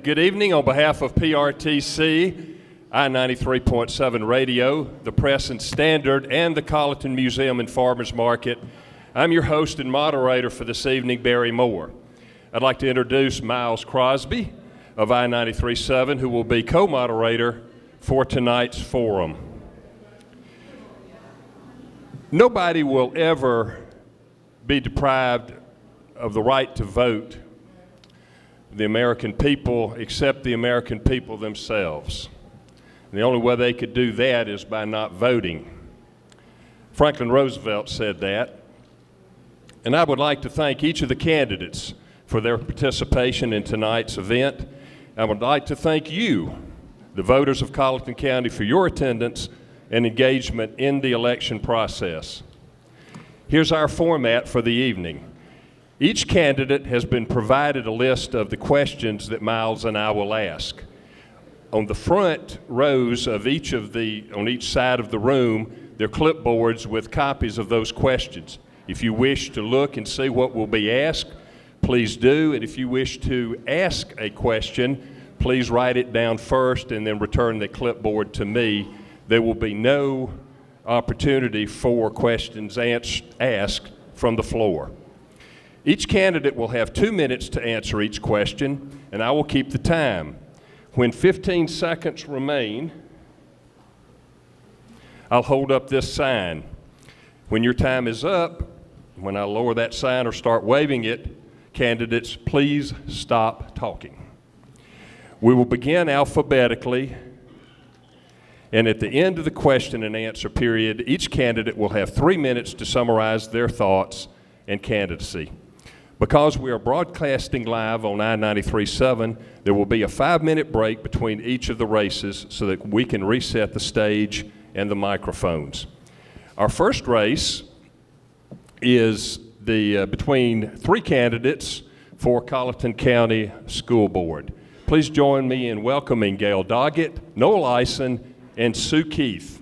Good evening. On behalf of PRTC, I-93.7 Radio, the Press and Standard, and the Colleton Museum and Farmers Market, I'm your host and moderator for this evening, Barry Moore. I'd like to introduce Miles Crosby of I-93.7, who will be co-moderator for tonight's forum. Nobody will ever be deprived of the right to vote the American people except the American people themselves. And the only way they could do that is by not voting. Franklin Roosevelt said that. And I would like to thank each of the candidates for their participation in tonight's event. I would like to thank you, the voters of Colleton County, for your attendance and engagement in the election process. Here's our format for the evening. Each candidate has been provided a list of the questions that Miles and I will ask. On the front rows of on each side of the room, there are clipboards with copies of those questions. If you wish to look and see what will be asked, please do. And if you wish to ask a question, please write it down first and then return the clipboard to me. There will be no opportunity for questions asked from the floor. Each candidate will have 2 minutes to answer each question, and I will keep the time. When 15 seconds remain, I'll hold up this sign. When your time is up, when I lower that sign or start waving it, candidates, please stop talking. We will begin alphabetically, and at the end of the question and answer period, each candidate will have 3 minutes to summarize their thoughts and candidacy. Because we are broadcasting live on I-93.7, there will be a 5-minute break between each of the races so that we can reset the stage and the microphones. Our first race is between 3 candidates for Colleton County School Board. Please join me in welcoming Gail Doggett, Noel Eisen, and Sue Keith.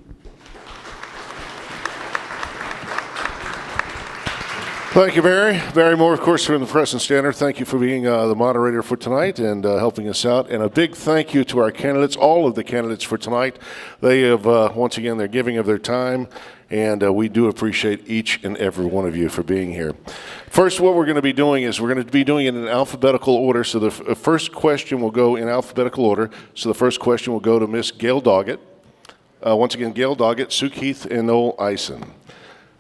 Thank you, Barry. Barry Moore, of course, from the Press and Standard. Thank you for being the moderator for tonight and helping us out. And a big thank you to our candidates, all of the candidates for tonight. They have, once again, they're giving of their time, and we do appreciate each and every one of you for being here. First, what we're going to be doing is we're going to be doing it in alphabetical order. So the first question will go in alphabetical order. So the first question will go to Miss Gail Doggett. Once again, Gail Doggett, Sue Keith, and Noel Eisen.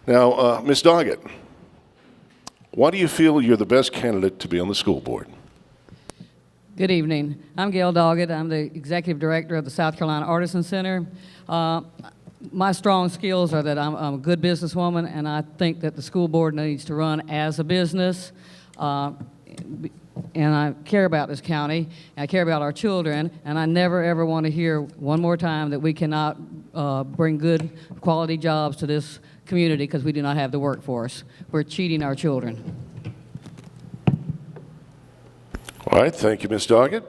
Now, Miss Doggett, why do you feel you're the best candidate to be on the school board? Good evening. I'm Gail Doggett. I'm the executive director of the South Carolina Artisan Center. My strong skills are that I'm a good businesswoman, and I think that the school board needs to run as a business. And I care about this county, and I care about our children, and I never ever want to hear one more time that we cannot bring good quality jobs to this community because we do not have the workforce. We're cheating our children. All right, thank you, Ms. Doggett.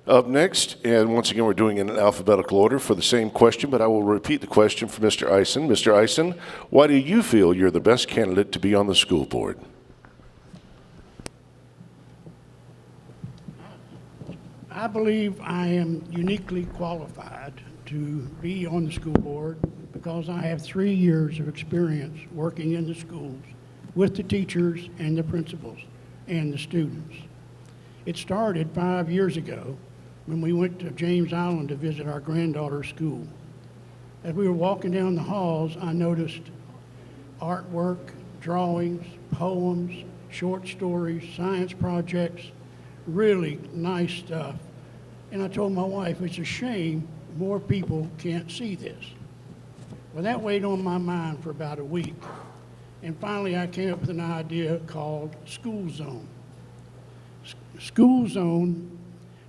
Up next, and once again, we're doing it in alphabetical order for the same question, but I will repeat the question for Mr. Eisen. Mr. Eisen, why do you feel you're the best candidate to be on the school board? I believe I am uniquely qualified to be on the school board because I have 3 years of experience working in the schools with the teachers and the principals and the students. It started 5 years ago when we went to James Island to visit our granddaughter's school. As we were walking down the halls, I noticed artwork, drawings, poems, short stories, science projects, really nice stuff. And I told my wife, it's a shame more people can't see this. Well, that weighed on my mind for about a week. And finally, I came up with an idea called School Zone. School Zone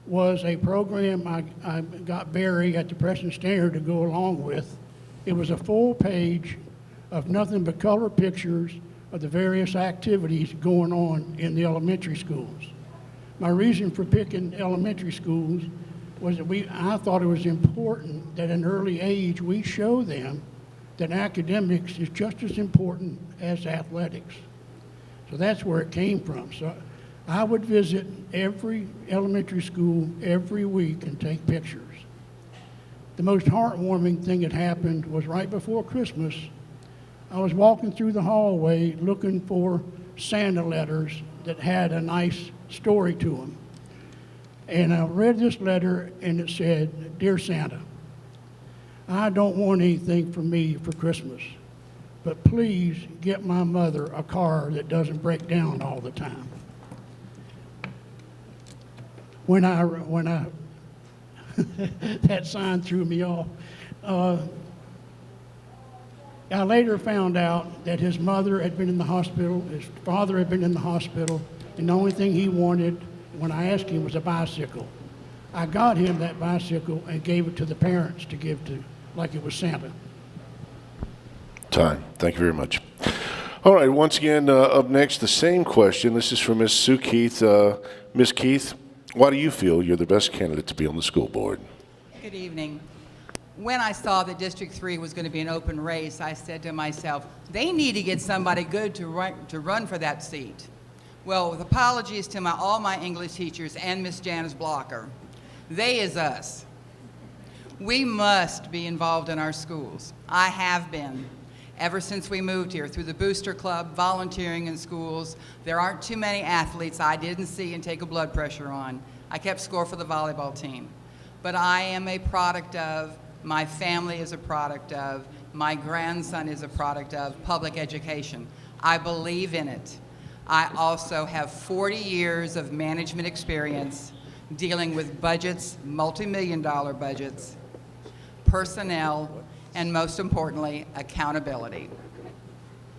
was a program I got Barry at the Press and Standard to go along with. It was a full page of nothing but color pictures of the various activities going on in the elementary schools. My reason for picking elementary schools was that I thought it was important that at an early age we show them that academics is just as important as athletics. So that's where it came from. So I would visit every elementary school every week and take pictures. The most heartwarming thing that happened was right before Christmas. I was walking through the hallway looking for Santa letters that had a nice story to them. And I read this letter and it said, "Dear Santa, I don't want anything from me for Christmas, but please get my mother a car that doesn't break down all the time." When I that sign threw me off. I later found out that his mother had been in the hospital, his father had been in the hospital, and the only thing he wanted when I asked him was a bicycle. I got him that bicycle and gave it to the parents to give to, like it was Santa. Time. Thank you very much. All right, once again, up next, the same question. This is from Ms. Sue Keith. Ms. Keith, why do you feel you're the best candidate to be on the school board? Good evening. When I saw that District 3 was going to be an open race, I said to myself, they need to get somebody good to run for that seat. Well, with apologies to all my English teachers and Miss Janice Blocker, they is us. We must be involved in our schools. I have been. Ever since we moved here, through the Booster Club, volunteering in schools, there aren't too many athletes I didn't see and take a blood pressure on. I kept score for the volleyball team. But I am a product of, my family is a product of, my grandson is a product of public education. I believe in it. I also have 40 years of management experience dealing with budgets, multi-million-dollar budgets, personnel, and most importantly, accountability.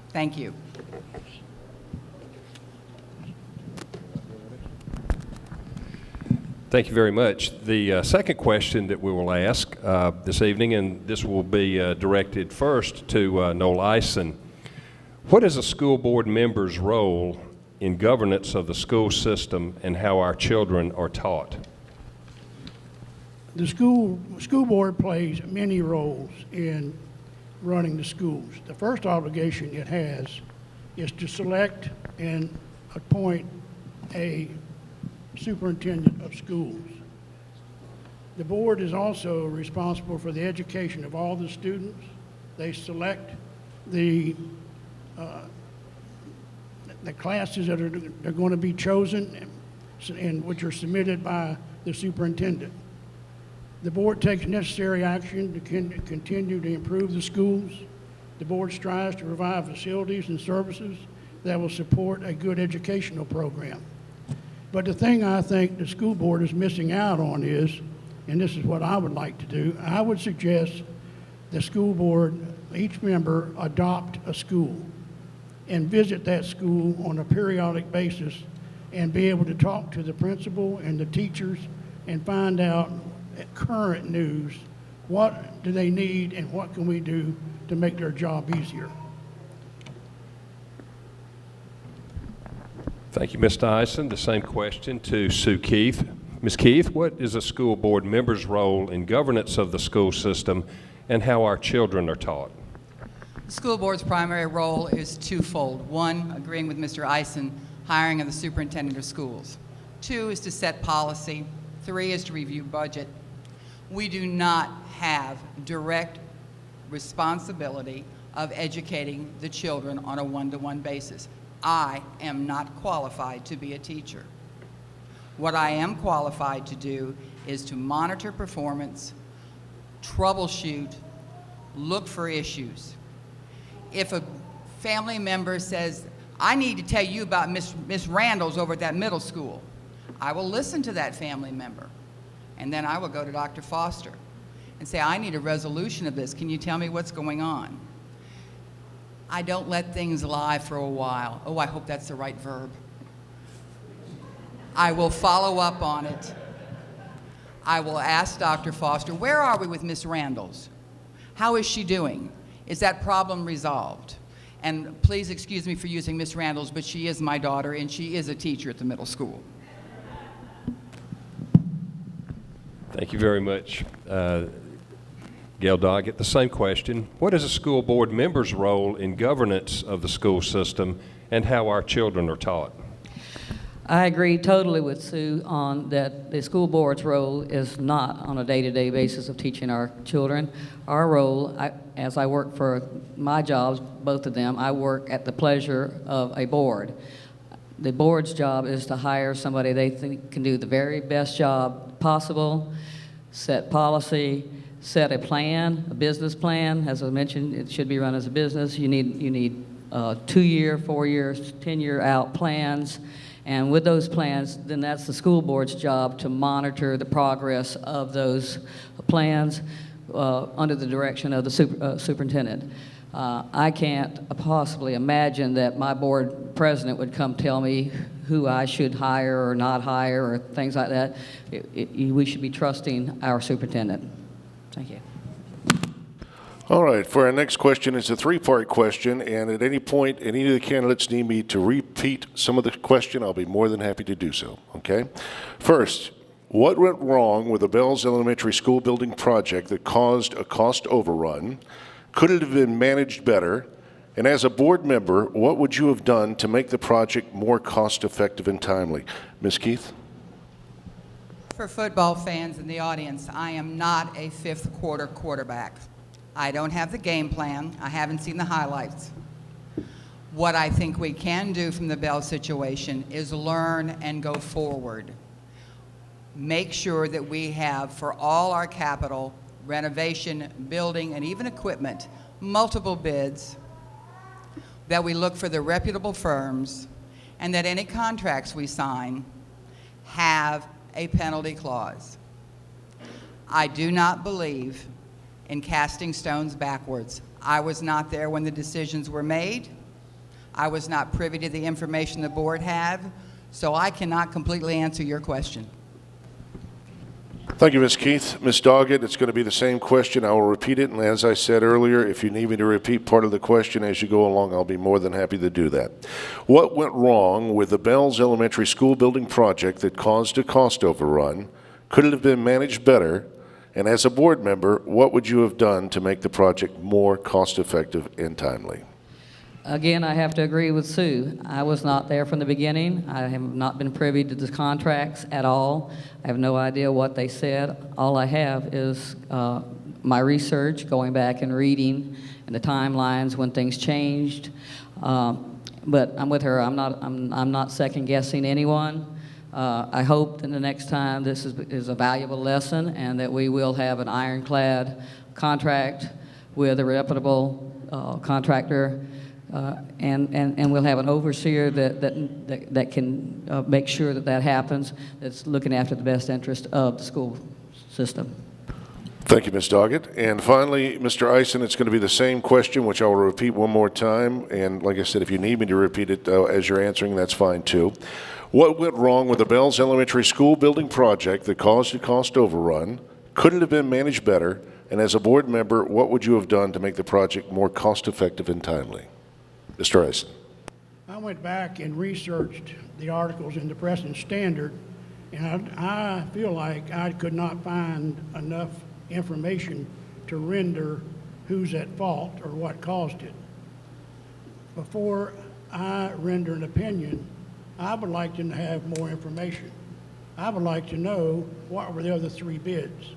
Thank you. Thank you very much. The second question that we will ask this evening, and this will be directed first to Noel Eisen. What is a school board member's role in governance of the school system and how our children are taught? The school board plays many roles in running the schools. The first obligation it has is to select and appoint a superintendent of schools. The board is also responsible for the education of all the students. They select the classes that are going to be chosen and which are submitted by the superintendent. The board takes necessary action to continue to improve the schools. The board strives to provide facilities and services that will support a good educational program. But the thing I think the school board is missing out on is, and this is what I would like to do, I would suggest the school board, each member adopt a school and visit that school on a periodic basis and be able to talk to the principal and the teachers and find out current news, what do they need and what can we do to make their job easier. Thank you, Mr. Eisen. The same question to Sue Keith. Ms. Keith, what is a school board member's role in governance of the school system and how our children are taught? The school board's primary role is twofold. One, agreeing with Mr. Eisen, hiring of the superintendent of schools. Two is to set policy. Three is to review budget. We do not have direct responsibility of educating the children on a one-to-one basis. I am not qualified to be a teacher. What I am qualified to do is to monitor performance, troubleshoot, look for issues. If a family member says, I need to tell you about Miss Randall's over at that middle school, I will listen to that family member. And then I will go to Dr. Foster and say, I need a resolution of this. Can you tell me what's going on? I don't let things lie for a while. Oh, I hope that's the right verb. I will follow up on it. I will ask Dr. Foster, where are we with Miss Randall's? How is she doing? Is that problem resolved? And please excuse me for using Miss Randall's, but she is my daughter and she is a teacher at the middle school. Thank you very much. Gail Doggett, the same question. What is a school board member's role in governance of the school system and how our children are taught? I agree totally with Sue on that the school board's role is not on a day-to-day basis of teaching our children. Our role, as I work for my jobs, both of them, I work at the pleasure of a board. The board's job is to hire somebody they think can do the very best job possible, set policy, set a plan, a business plan. As I mentioned, it should be run as a business. You need 2-year, 4-year, 10-year out plans. And with those plans, then that's the school board's job to monitor the progress of those plans under the direction of the superintendent. I can't possibly imagine that my board president would come tell me who I should hire or not hire or things like that. We should be trusting our superintendent. Thank you. All right, for our next question, it's a 3-part question, and at any point, any of the candidates need me to repeat some of the question, I'll be more than happy to do so, okay? First, what went wrong with the Bells Elementary School building project that caused a cost overrun? Could it have been managed better? And as a board member, what would you have done to make the project more cost-effective and timely? Ms. Keith? For football fans in the audience, I am not a fifth quarter quarterback. I don't have the game plan. I haven't seen the highlights. What I think we can do from the Bell situation is learn and go forward. Make sure that we have, for all our capital, renovation, building, and even equipment, multiple bids, that we look for the reputable firms, and that any contracts we sign have a penalty clause. I do not believe in casting stones backwards. I was not there when the decisions were made. I was not privy to the information the board had, so I cannot completely answer your question. Thank you, Ms. Keith. Ms. Doggett, it's going to be the same question. I will repeat it, and as I said earlier, if you need me to repeat part of the question as you go along, I'll be more than happy to do that. What went wrong with the Bells Elementary School building project that caused a cost overrun? Could it have been managed better? And as a board member, what would you have done to make the project more cost-effective and timely? Again, I have to agree with Sue. I was not there from the beginning. I have not been privy to the contracts at all. I have no idea what they said. All I have is my research, going back and reading, and the timelines when things changed. But I'm with her. I'm not second-guessing anyone. I hope that the next time this is a valuable lesson, and that we will have an ironclad contract with a reputable contractor. And we'll have an overseer that can make sure that happens, that's looking after the best interest of the school system. Thank you, Ms. Doggett. And finally, Mr. Eisen, it's going to be the same question, which I will repeat one more time. And like I said, if you need me to repeat it as you're answering, that's fine too. What went wrong with the Bells Elementary School building project that caused a cost overrun? Could it have been managed better? And as a board member, what would you have done to make the project more cost-effective and timely? Mr. Eisen. I went back and researched the articles in the Press and Standard, and I feel like I could not find enough information to render who's at fault or what caused it. Before I render an opinion, I would like to have more information. I would like to know what were the other 3 bids.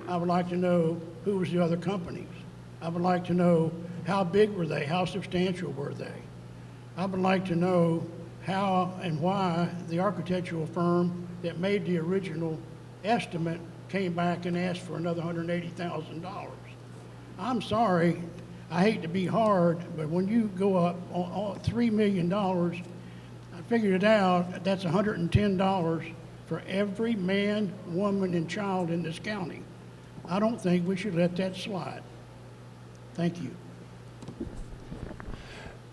I would like to know who was the other companies. I would like to know how big were they, how substantial were they. I would like to know how and why the architectural firm that made the original estimate came back and asked for another $180,000. I'm sorry, I hate to be hard, but when you go up on $3 million, I figured it out, that's $110 for every man, woman, and child in this county. I don't think we should let that slide. Thank you.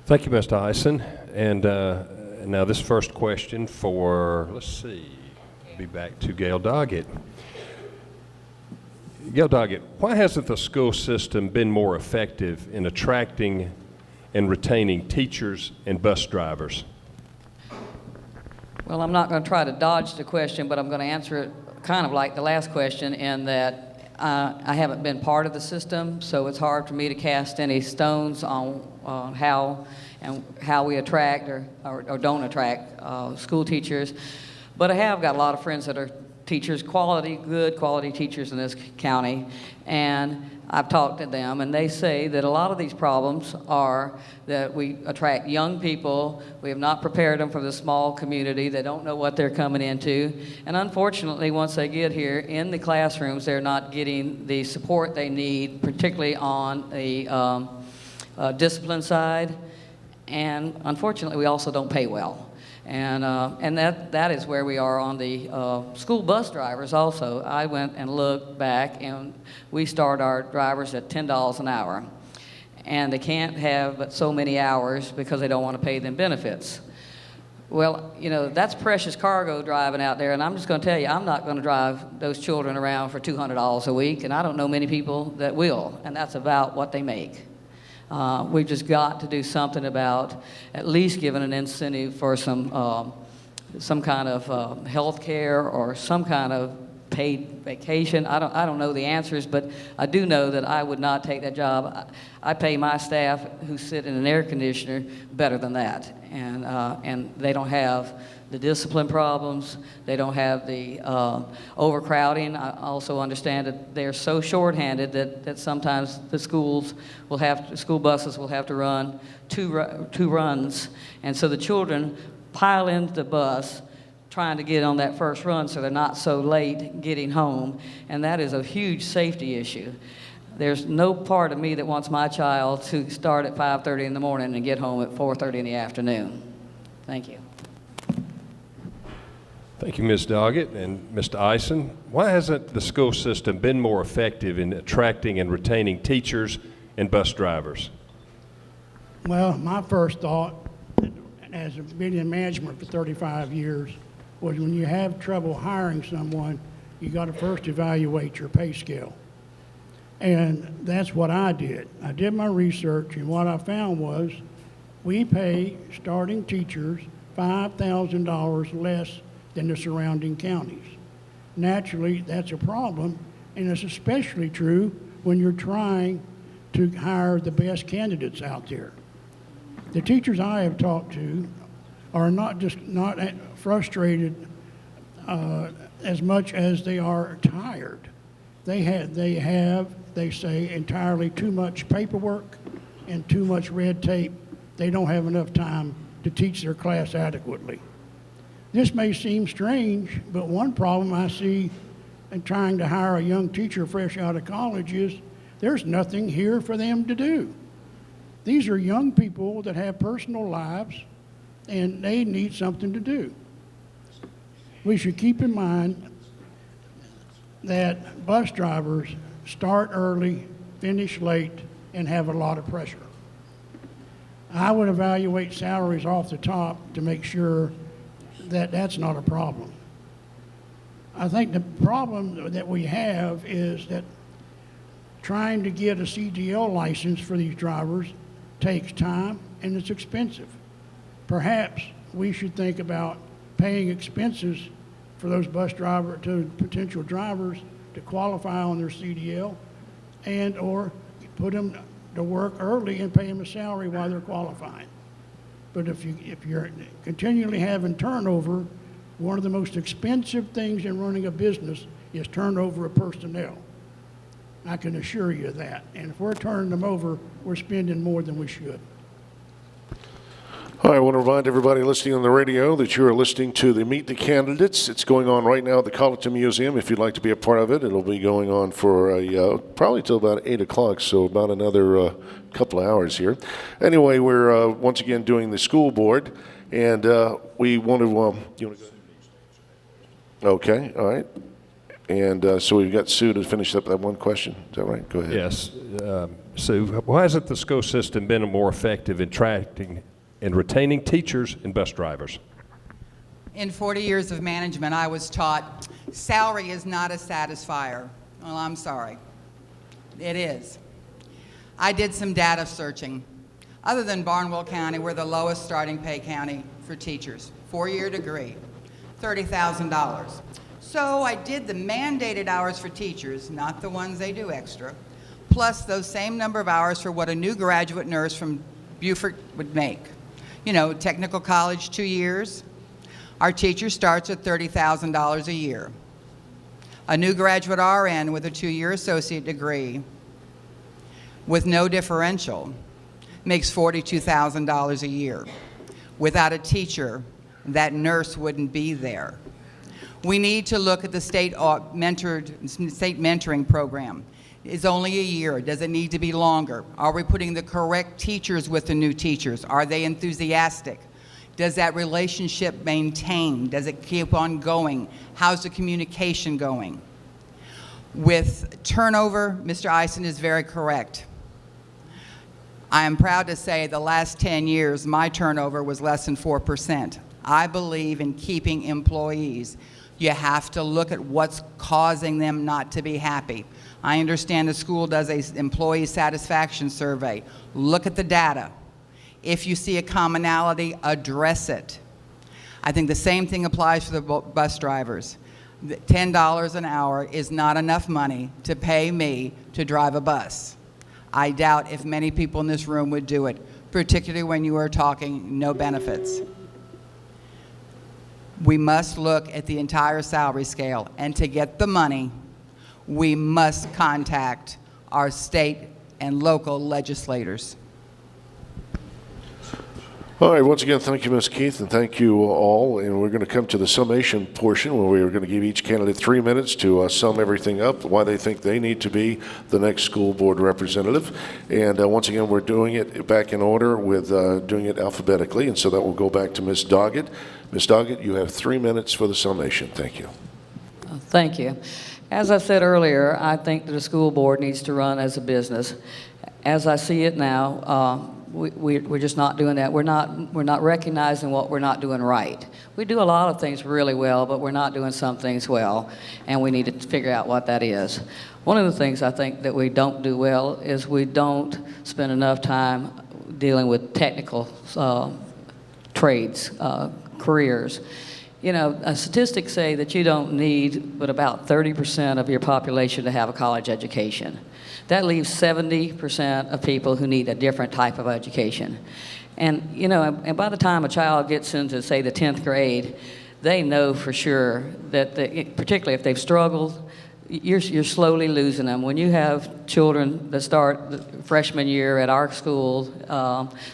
Thank you, Mr. Eisen. And now this first question for, let's see, be back to Gail Doggett. Gail Doggett, why hasn't the school system been more effective in attracting and retaining teachers and bus drivers? Well, I'm not going to try to dodge the question, but I'm going to answer it kind of like the last question, in that I haven't been part of the system, so it's hard for me to cast any stones on how we attract or don't attract school teachers. But I have got a lot of friends that are teachers, good quality teachers in this county, and I've talked to them, and they say that a lot of these problems are that we attract young people, we have not prepared them for the small community, they don't know what they're coming into, and unfortunately, once they get here in the classrooms, they're not getting the support they need, particularly on the discipline side, and unfortunately, we also don't pay well. And that is where we are on the school bus drivers also. I went and looked back, and we start our drivers at $10 an hour. And they can't have but so many hours because they don't want to pay them benefits. Well, you know, that's precious cargo driving out there, and I'm just going to tell you, I'm not going to drive those children around for $200 a week, and I don't know many people that will, and that's about what they make. We've just got to do something about at least giving an incentive for some kind of health care or some kind of paid vacation. I don't know the answers, but I do know that I would not take that job. I pay my staff who sit in an air conditioner better than that, and they don't have the discipline problems. They don't have the overcrowding. I also understand that they're so shorthanded that sometimes the school buses will have to run two runs, and so the children pile into the bus trying to get on that first run so they're not so late getting home, and that is a huge safety issue. There's no part of me that wants my child to start at 5:30 in the morning and get home at 4:30 in the afternoon. Thank you. Thank you, Ms. Doggett and Mr. Eisen. Why hasn't the school system been more effective in attracting and retaining teachers and bus drivers? Well, my first thought, as being in management for 35 years, was when you have trouble hiring someone, you got to first evaluate your pay scale. And that's what I did. I did my research, and what I found was we pay starting teachers $5,000 less than the surrounding counties. Naturally, that's a problem, and it's especially true when you're trying to hire the best candidates out there. The teachers I have talked to are not frustrated as much as they are tired. They say, entirely too much paperwork and too much red tape. They don't have enough time to teach their class adequately. This may seem strange, but one problem I see in trying to hire a young teacher fresh out of college is there's nothing here for them to do. These are young people that have personal lives, and they need something to do. We should keep in mind that bus drivers start early, finish late, and have a lot of pressure. I would evaluate salaries off the top to make sure that that's not a problem. I think the problem that we have is that trying to get a CDL license for these drivers takes time and it's expensive. Perhaps we should think about paying expenses for those potential drivers to qualify on their CDL, and or put them to work early and pay them a salary while they're qualifying. But if you're continually having turnover, one of the most expensive things in running a business is turnover of personnel. I can assure you of that. And if we're turning them over, we're spending more than we should. All right, I want to remind everybody listening on the radio that you are listening to the Meet the Candidates. It's going on right now at the Colleton Museum. If you'd like to be a part of it, it'll be going on for probably till about 8 o'clock, so about another couple of hours here. Anyway, we're once again doing the school board, and we want to, you want to go? Okay, all right. And so we've got Sue to finish up that one question. Is that right? Go ahead. Yes. Sue, why hasn't the school system been more effective in attracting and retaining teachers and bus drivers? In 40 years of management, I was taught salary is not a satisfier. Well, I'm sorry. It is. I did some data searching. Other than Barnwell County, we're the lowest starting pay county for teachers. 4-year degree, $30,000. So I did the mandated hours for teachers, not the ones they do extra, plus those same number of hours for what a new graduate nurse from Beaufort would make. You know, technical college, 2 years. Our teacher starts at $30,000 a year. A new graduate RN with a 2-year associate degree with no differential makes $42,000 a year. Without a teacher, that nurse wouldn't be there. We need to look at the state mentoring program. It's only a year. Does it need to be longer? Are we putting the correct teachers with the new teachers? Are they enthusiastic? Does that relationship maintain? Does it keep on going? How's the communication going? With turnover, Mr. Eisen is very correct. I am proud to say the last 10 years, my turnover was less than 4%. I believe in keeping employees. You have to look at what's causing them not to be happy. I understand the school does an employee satisfaction survey. Look at the data. If you see a commonality, address it. I think the same thing applies for the bus drivers. $10 an hour is not enough money to pay me to drive a bus. I doubt if many people in this room would do it, particularly when you are talking no benefits. We must look at the entire salary scale, and to get the money, we must contact our state and local legislators. All right, once again, thank you, Ms. Keith, and thank you all. And we're going to come to the summation portion where we are going to give each candidate 3 minutes to sum everything up, why they think they need to be the next school board representative. And once again, we're doing it back in order with doing it alphabetically, and so that will go back to Ms. Doggett. Ms. Doggett, you have 3 minutes for the summation. Thank you. Thank you. As I said earlier, I think that the school board needs to run as a business. As I see it now, we're just not doing that. We're not recognizing what we're not doing right. We do a lot of things really well, but we're not doing some things well, and we need to figure out what that is. One of the things I think that we don't do well is we don't spend enough time dealing with technical trades, careers. You know, statistics say that you don't need but about 30% of your population to have a college education. That leaves 70% of people who need a different type of education. And, you know, and by the time a child gets into, say, the 10th grade, they know for sure that, particularly if they've struggled, you're slowly losing them. When you have children that start the freshman year at our school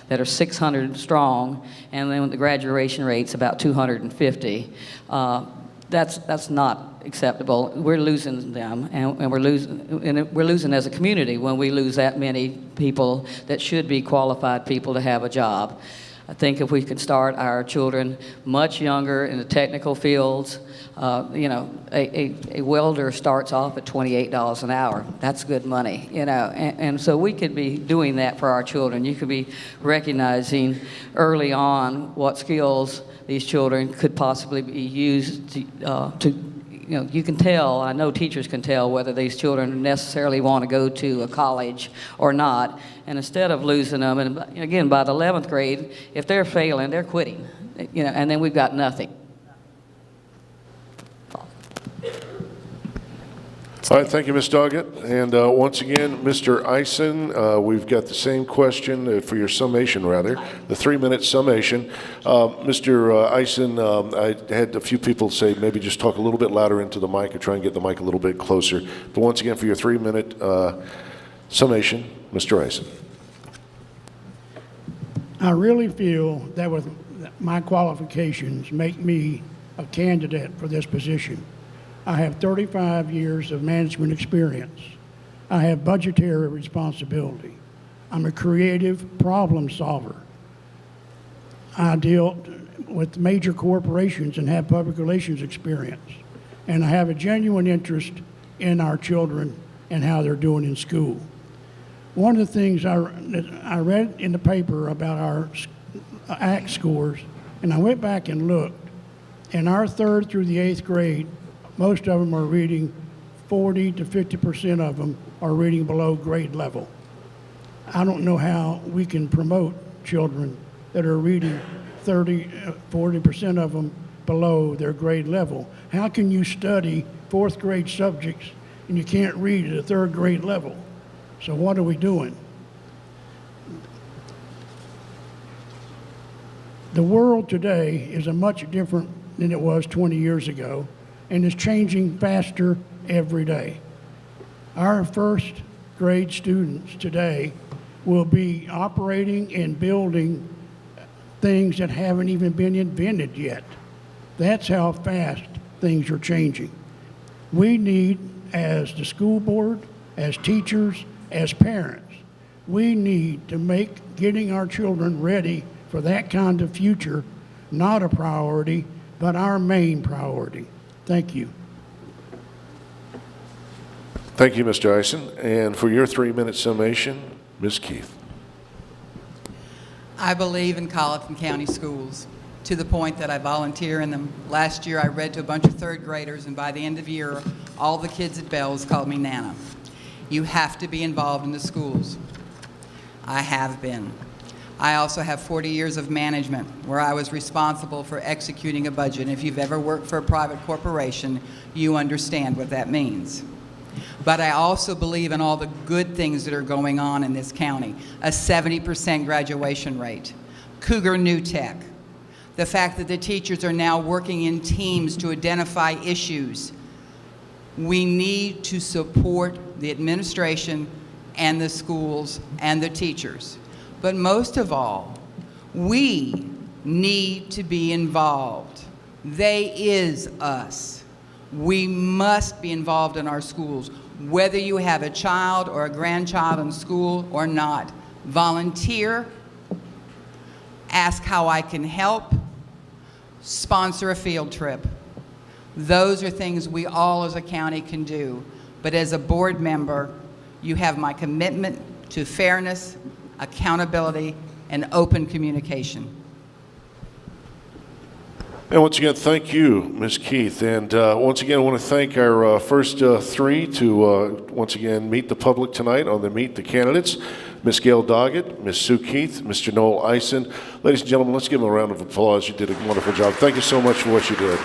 that are 600 strong, and then the graduation rate's about 250, that's not acceptable. We're losing them, and we're losing as a community when we lose that many people that should be qualified people to have a job. I think if we could start our children much younger in the technical fields, you know, a welder starts off at $28 an hour. That's good money, you know, and so we could be doing that for our children. You could be recognizing early on what skills these children could possibly be used to you know, you can tell, I know teachers can tell whether these children necessarily want to go to a college or not. And instead of losing them, and again, by the 11th grade, if they're failing, they're quitting, you know, and then we've got nothing. All right, thank you, Ms. Doggett. And once again, Mr. Eisen, we've got the same question for your summation, rather, the 3-minute summation. Mr. Eisen, I had a few people say maybe just talk a little bit louder into the mic or try and get the mic a little bit closer. But once again, for your 3-minute summation, Mr. Eisen. I really feel that with my qualifications make me a candidate for this position. I have 35 years of management experience. I have budgetary responsibility. I'm a creative problem solver. I deal with major corporations and have public relations experience. And I have a genuine interest in our children and how they're doing in school. One of the things I read in the paper about our ACT scores, and I went back and looked, in our 3rd through the 8th grade, most of them are reading, 40 to 50% of them are reading below grade level. I don't know how we can promote children that are reading 40% of them below their grade level. How can you study fourth grade subjects and you can't read at a third grade level? So what are we doing? The world today is a much different than it was 20 years ago, and is changing faster every day. Our first grade students today will be operating and building things that haven't even been invented yet. That's how fast things are changing. We need, as the school board, as teachers, as parents, we need to make getting our children ready for that kind of future not a priority, but our main priority. Thank you. Thank you, Mr. Eisen. And for your 3-minute summation, Ms. Keith. I believe in Colleton County schools to the point that I volunteer in them. Last year I read to a bunch of third graders, and by the end of the year, all the kids at Bells called me Nana. You have to be involved in the schools. I have been. I also have 40 years of management where I was responsible for executing a budget. And if you've ever worked for a private corporation, you understand what that means. But I also believe in all the good things that are going on in this county. A 70% graduation rate, Cougar New Tech, the fact that the teachers are now working in teams to identify issues. We need to support the administration and the schools and the teachers. But most of all, we need to be involved. They is us. We must be involved in our schools, whether you have a child or a grandchild in school or not. Volunteer, ask how I can help, sponsor a field trip. Those are things we all as a county can do. But as a board member, you have my commitment to fairness, accountability, and open communication. And once again, thank you, Ms. Keith. And once again, I want to thank our first three to once again meet the public tonight on the Meet the Candidates. Ms. Gail Doggett, Ms. Sue Keith, Mr. Noel Eisen. Ladies and gentlemen, let's give them a round of applause. You did a wonderful job. Thank you so much for what you did.